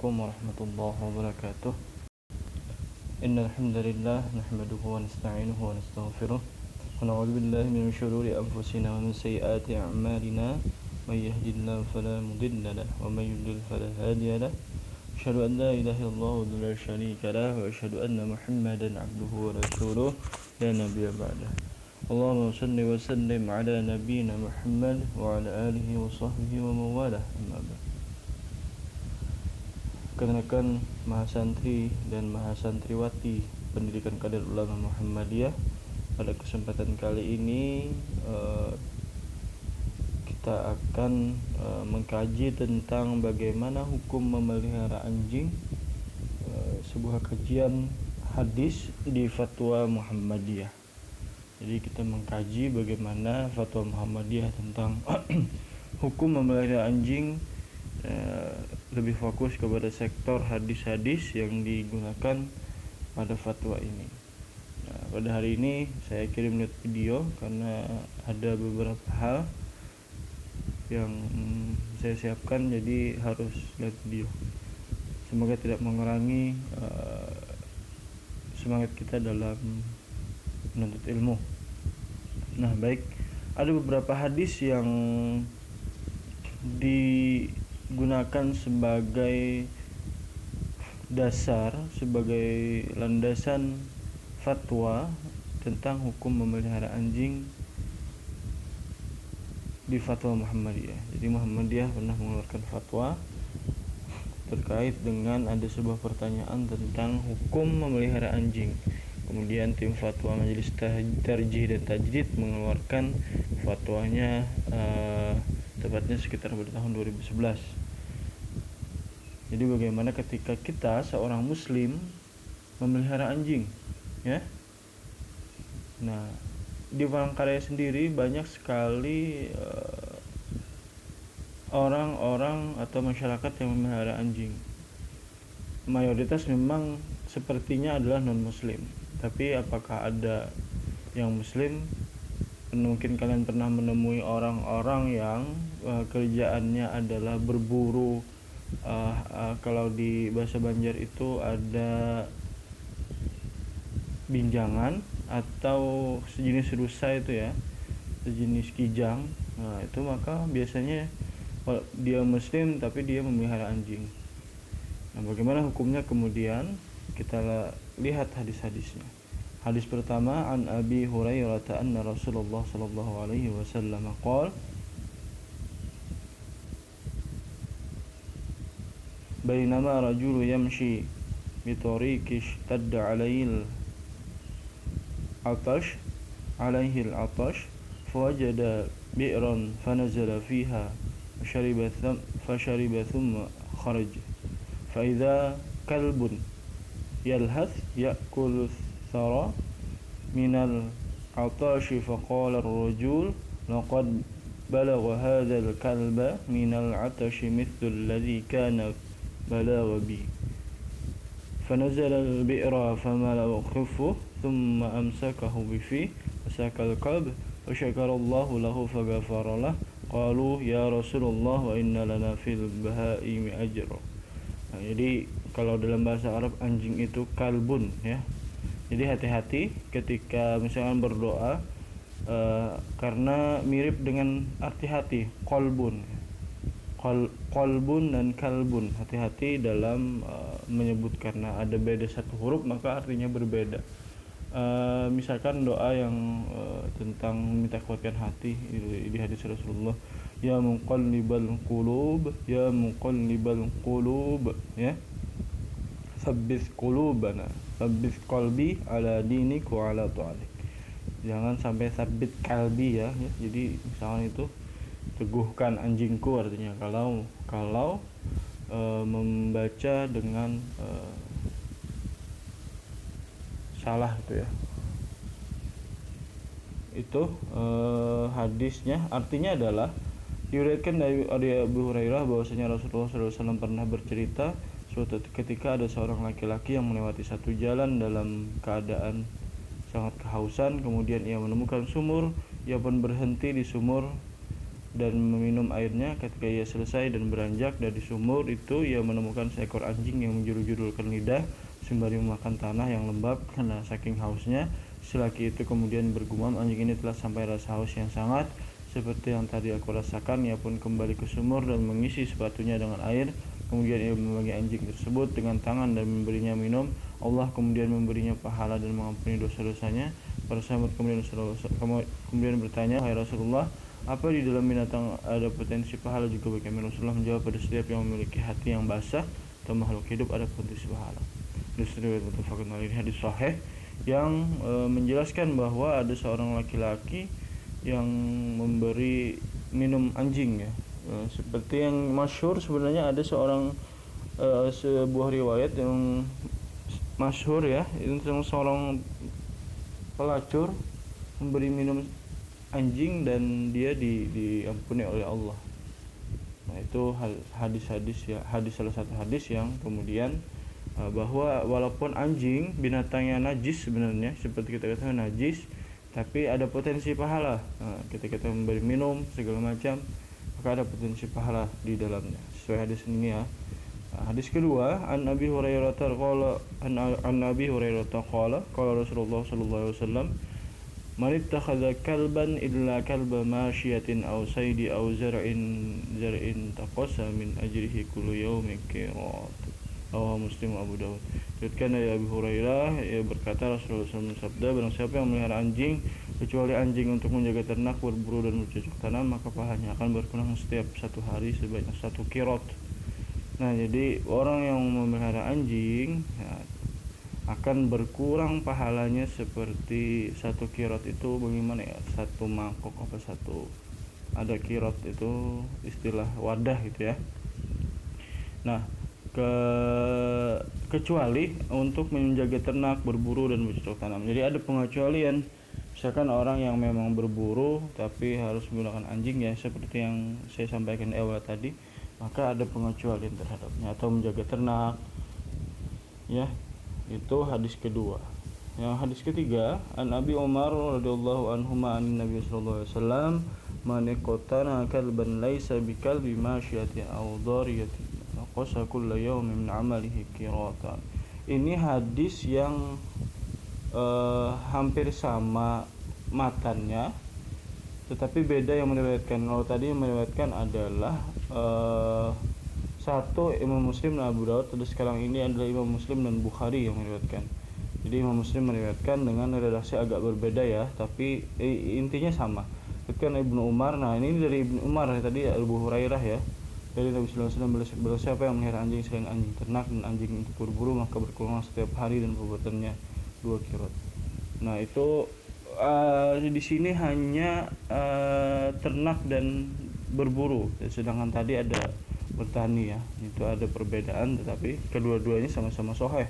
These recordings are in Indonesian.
Assalamualaikum warahmatullahi wabarakatuh. Innal hamdalillah nahmaduhu wa nasta'inuhu wa nastaghfiruh wa na'udzu billahi min shururi anfusina wa min sayyiati a'malina may yahdihillahu fala mudilla lahu wa may yudlil fala hadiya lahu. Asyhadu an la ilaha illallah wa la syarika lahu wa asyhadu anna Muhammadan 'abduhu wa rasuluh la nabiyya ba'dah. Allahumma shalli wa sallim ala nabiyyina Muhammad wa ala alihi wa sahbihi wa mawalah. Amma ba'd. Rekan-rekan mahasantri dan mahasantriwati Pendidikan Kader Ulama Muhammadiyah, pada kesempatan kali ini kita akan mengkaji tentang bagaimana hukum memelihara anjing, sebuah kajian hadis di Fatwa Muhammadiyah. Jadi kita mengkaji bagaimana Fatwa Muhammadiyah tentang hukum memelihara anjing, lebih fokus kepada sektor hadis-hadis yang digunakan pada fatwa ini. Nah, pada hari ini saya kirim lihat video karena ada beberapa hal yang saya siapkan, jadi harus lihat video. Semoga tidak mengurangi semangat kita dalam menuntut ilmu. Nah, baik, ada beberapa hadis yang digunakan sebagai dasar, sebagai landasan fatwa tentang hukum memelihara anjing di Fatwa Muhammadiyah. Jadi Muhammadiyah pernah mengeluarkan fatwa terkait dengan ada sebuah pertanyaan tentang hukum memelihara anjing. Kemudian tim fatwa Majelis Tarjih dan Tajdid mengeluarkan fatwanya tepatnya sekitar pada tahun 2011. Jadi bagaimana ketika kita seorang muslim memelihara anjing, ya? Nah, di Palangkaraya sendiri banyak sekali orang-orang atau masyarakat yang memelihara anjing. Mayoritas memang sepertinya adalah non-muslim. Tapi apakah ada yang muslim? Mungkin kalian pernah menemui orang-orang yang kerjaannya adalah berburu. Kalau di bahasa Banjar itu ada binjangan atau sejenis rusa itu ya, sejenis kijang. Nah, itu maka biasanya dia muslim tapi dia memelihara anjing. Nah, bagaimana hukumnya kemudian? Kita lihat hadis-hadisnya. Hadis pertama, an Abi Hurairah anna Rasulullah sallallahu alaihi wasallam qala bainama rajulu yamshi bi tariqi ishtadda alaihi al-atash fawajada bi'ran fanazala fiha fashariba thumma kharaja fa idza kalbun yalhath ya'kulu ثرى من العطاش فقال الرجل لقد بلغ هذا الكلب من العطش مثل الذي كان بلغ بي فنزل البئر فملأ خفه ثم أمسكه بفيه فسكى الكلب فشكر الله له فغفر له قالوا يا رسول الله وإن لنا في البهائم أجر. Nah, jadi kalau dalam bahasa Arab anjing itu kalbun, ya. Jadi hati-hati ketika misalkan berdoa, karena mirip dengan arti hati, kolbun dan kalbun. Hati-hati dalam menyebut, karena ada beda satu huruf maka artinya berbeda. Misalkan doa yang tentang minta kuatkan hati di hadis Rasulullah, ya muqallibal qulub, ya muqallibal qulub, ya, sabbis qulubana, sabbis qalbi ala dinik wa ala ta'alik. Jangan sampai sabbit kalbi, ya. Jadi misalnya itu teguhkan anjingku, artinya kalau membaca dengan salah itu, ya. Itu hadisnya, artinya adalah diriwayatkan dari Abu Hurairah bahwasanya Rasulullah SAW pernah bercerita, suatu ketika ada seorang laki-laki yang melewati satu jalan dalam keadaan sangat kehausan. Kemudian ia menemukan sumur, ia pun berhenti di sumur dan meminum airnya. Ketika ia selesai dan beranjak dari sumur itu, ia menemukan seekor anjing yang menjulur-julurkan lidah sembari memakan tanah yang lembab karena saking hausnya. Si laki itu kemudian bergumam, anjing ini telah sampai rasa haus yang sangat seperti yang tadi aku rasakan. Ia pun kembali ke sumur dan mengisi sepatunya dengan air. Kemudian ia membagi anjing tersebut dengan tangan dan memberinya minum. Allah kemudian memberinya pahala dan mengampuni dosa-dosanya. Para sahabat kemudian bertanya, "Wahai Rasulullah, apa di dalam binatang ada potensi pahala juga bagi kami?" Rasulullah menjawab, pada setiap yang memiliki hati yang basah atau makhluk hidup ada potensi pahala. Ini hadis sahih yang menjelaskan bahwa ada seorang laki-laki yang memberi minum anjing ya. Seperti yang masyhur, sebenarnya ada sebuah riwayat yang masyhur ya, itu seorang pelacur memberi minum anjing dan dia diampuni oleh Allah. Nah, itu salah satu hadis yang kemudian bahwa walaupun anjing binatangnya najis sebenarnya, seperti kita katakan najis, tapi ada potensi pahala. Ketika kita memberi minum segala macam, maka ada potensi pahala di dalamnya sesuai hadis ini ya. Hadis kedua, an Abi Hurairah qala qala Rasulullah sallallahu alaihi wasallam, man ittakhadha kalban illa kalba masyiatin aw saydi aw zar'in taqasa min ajrihi kullu yawmin qirat. Muslim Abu Dawud. Diriwayatkan dari Abi Hurairah, ia berkata, Rasulullah SAW bersabda, barang siapa yang memelihara anjing kecuali anjing untuk menjaga ternak, berburu dan bercocok tanam, maka pahalanya akan berkurang setiap satu hari sebanyak 1 kirot. Nah, jadi orang yang memelihara anjing ya, akan berkurang pahalanya seperti 1 kirot. Itu bagaimana ya, 1 mangkok apa ada kirot itu istilah wadah gitu ya. Nah, kecuali untuk menjaga ternak, berburu dan bercocok tanam. Jadi ada pengecualian. Misalkan orang yang memang berburu tapi harus menggunakan anjing ya, seperti yang saya sampaikan di awal tadi, maka ada pengecualian terhadapnya. Atau menjaga ternak ya. Itu hadis kedua. Yang hadis ketiga, an Abi Umar radhiyallahu anhu an Nabi sallallahu alaihi wasallam, man qatana kalban laisa bikalbi masyiati aw dariyatin qasa kullu yawmin min amalihi qiratan. Ini hadis yang hampir sama matannya, tetapi beda yang meriwayatkan. Kalau tadi yang meriwayatkan adalah satu Imam Muslim dan Abu Dawud, terus sekarang ini adalah Imam Muslim dan Bukhari yang meriwayatkan. Jadi Imam Muslim meriwayatkan dengan redaksi agak berbeda ya, tapi intinya sama. Ketika Ibnu Umar, nah ini dari Ibnu Umar tadi Abu Hurairah ya. Dari Nabi sallallahu alaihi wasallam, beliau siapa yang melihara anjing selain anjing ternak dan anjing untuk berburu, maka berkurang setiap hari dan perbuatannya 2 kirot. Nah, itu di sini hanya ternak dan berburu, sedangkan tadi ada bertani ya. Itu ada perbedaan, tetapi kedua-duanya sama-sama sahih.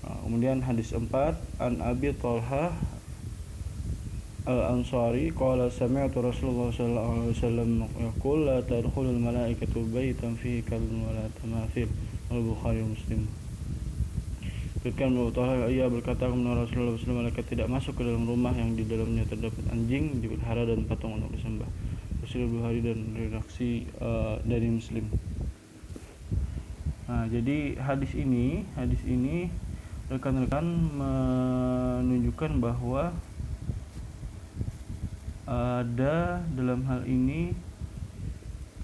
Kemudian hadis 4, an Abi Thalhah Al-Ansari qala sami'tu Rasulullah sallallahu alaihi wasallam yaqul la tadkhulul malaikatu baitan fihi kalbun wa la tamathil. Al-Bukhari Muslim. Dikatakan Abu Thalhah, ia berkata kepada Rasulullah SAW, malaikat tidak masuk ke dalam rumah yang di dalamnya terdapat anjing dipelihara dan patung untuk disembah. Rasulullah Bukhari dan redaksi dari Muslim. Nah, jadi hadis ini rekan-rekan menunjukkan bahwa ada dalam hal ini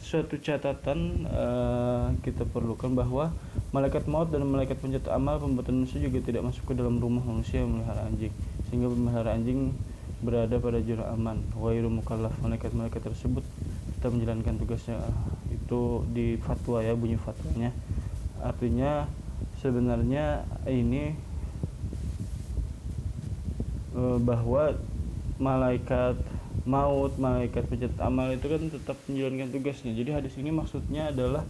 suatu catatan kita perlukan, bahwa malaikat maut dan malaikat pencatat amal pembuatan manusia juga tidak masuk ke dalam rumah manusia yang memelihara anjing, sehingga pemelihara anjing berada pada zona aman. Ghairu mukallaf, malaikat-malaikat tersebut tetap menjalankan tugasnya. Itu di fatwa ya, bunyi fatwanya. Artinya sebenarnya ini bahwa malaikat maut, malaikat pencatat amal itu kan tetap menjalankan tugasnya. Jadi hadis ini maksudnya adalah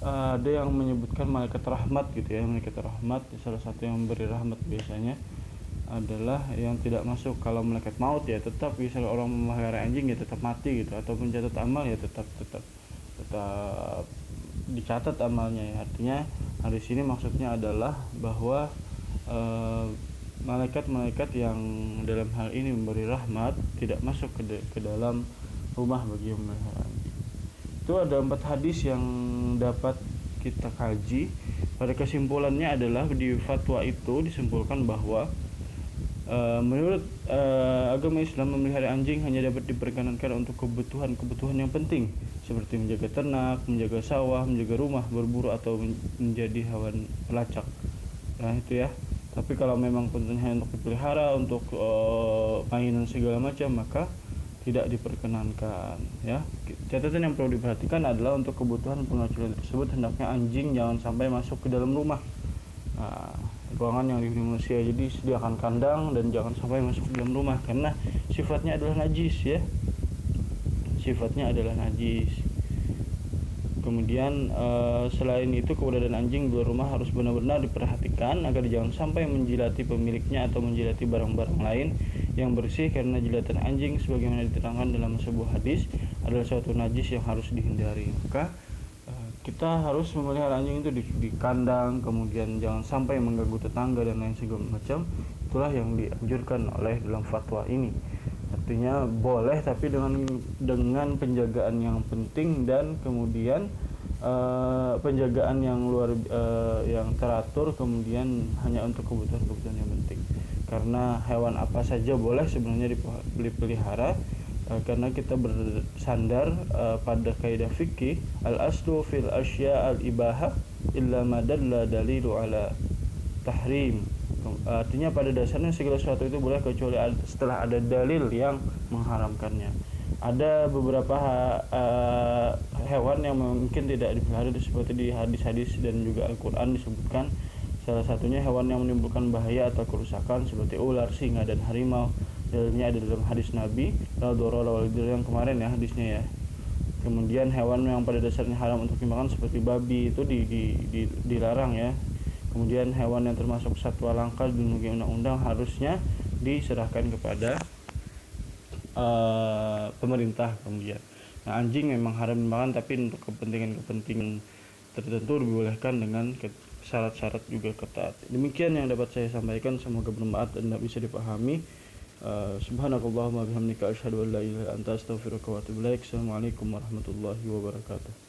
ada yang menyebutkan malaikat rahmat gitu ya. Malaikat rahmat, salah satu yang memberi rahmat biasanya adalah yang tidak masuk. Kalau malaikat maut ya tetap, misalnya orang memelihara anjing ya tetap mati gitu, atau pencatat amal ya tetap dicatat amalnya ya. Artinya hadis ini maksudnya adalah bahwa malaikat-malaikat yang dalam hal ini memberi rahmat tidak masuk ke dalam rumah bagi yang memelihara anjing. Itu ada 4 hadis yang dapat kita kaji. Pada kesimpulannya adalah di fatwa itu disimpulkan bahwa menurut agama Islam memelihara anjing hanya dapat diperkenankan untuk kebutuhan yang penting seperti menjaga ternak, menjaga sawah, menjaga rumah, berburu atau menjadi hewan pelacak. Nah itu ya. Tapi kalau memang kontennya untuk dipelihara, untuk mainan segala macam, maka tidak diperkenankan ya. Catatan yang perlu diperhatikan adalah untuk kebutuhan pengacuran tersebut hendaknya anjing jangan sampai masuk ke dalam rumah. Nah, ruangan yang dihuni manusia, jadi sediakan kandang dan jangan sampai masuk ke dalam rumah karena sifatnya adalah najis ya. Sifatnya adalah najis. Kemudian selain itu keberadaan anjing di luar rumah harus benar-benar diperhatikan agar jangan sampai menjilati pemiliknya atau menjilati barang-barang lain yang bersih, karena jilatan anjing sebagaimana diterangkan dalam sebuah hadis adalah suatu najis yang harus dihindari. Maka kita harus memelihara anjing itu di kandang, kemudian jangan sampai mengganggu tetangga dan lain segala macam. Itulah yang dianjurkan oleh dalam fatwa ini. Artinya boleh tapi dengan penjagaan yang penting dan kemudian penjagaan yang teratur, kemudian hanya untuk kebutuhan yang penting. Karena hewan apa saja boleh sebenarnya dipelihara, karena kita bersandar pada kaidah fikih al-aslu fil asya al-ibahah illa ma dalla dalilu ala tahrim. Artinya pada dasarnya segala sesuatu itu boleh kecuali setelah ada dalil yang mengharamkannya. Ada beberapa hewan yang mungkin tidak dipelihara seperti di hadis-hadis dan juga Al-Quran disebutkan. Salah satunya hewan yang menimbulkan bahaya atau kerusakan seperti ular, singa, dan harimau. Dalilnya ada dalam hadis Nabi yang kemarin ya hadisnya ya. Kemudian hewan yang pada dasarnya haram untuk dimakan seperti babi itu dilarang ya. Kemudian hewan yang termasuk satwa langka dilindungi undang-undang harusnya diserahkan kepada pemerintah. Kemudian anjing memang haram dimakan, tapi untuk kepentingan tertentu dibolehkan dengan syarat-syarat juga ketat. Demikian yang dapat saya sampaikan, semoga bermanfaat dan bisa dipahami. Subhanakallahumma bihamdika asyhadu an la ilaha illa anta astaghfiruka wa atubu ilaik. Assalamualaikum warahmatullahi wabarakatuh.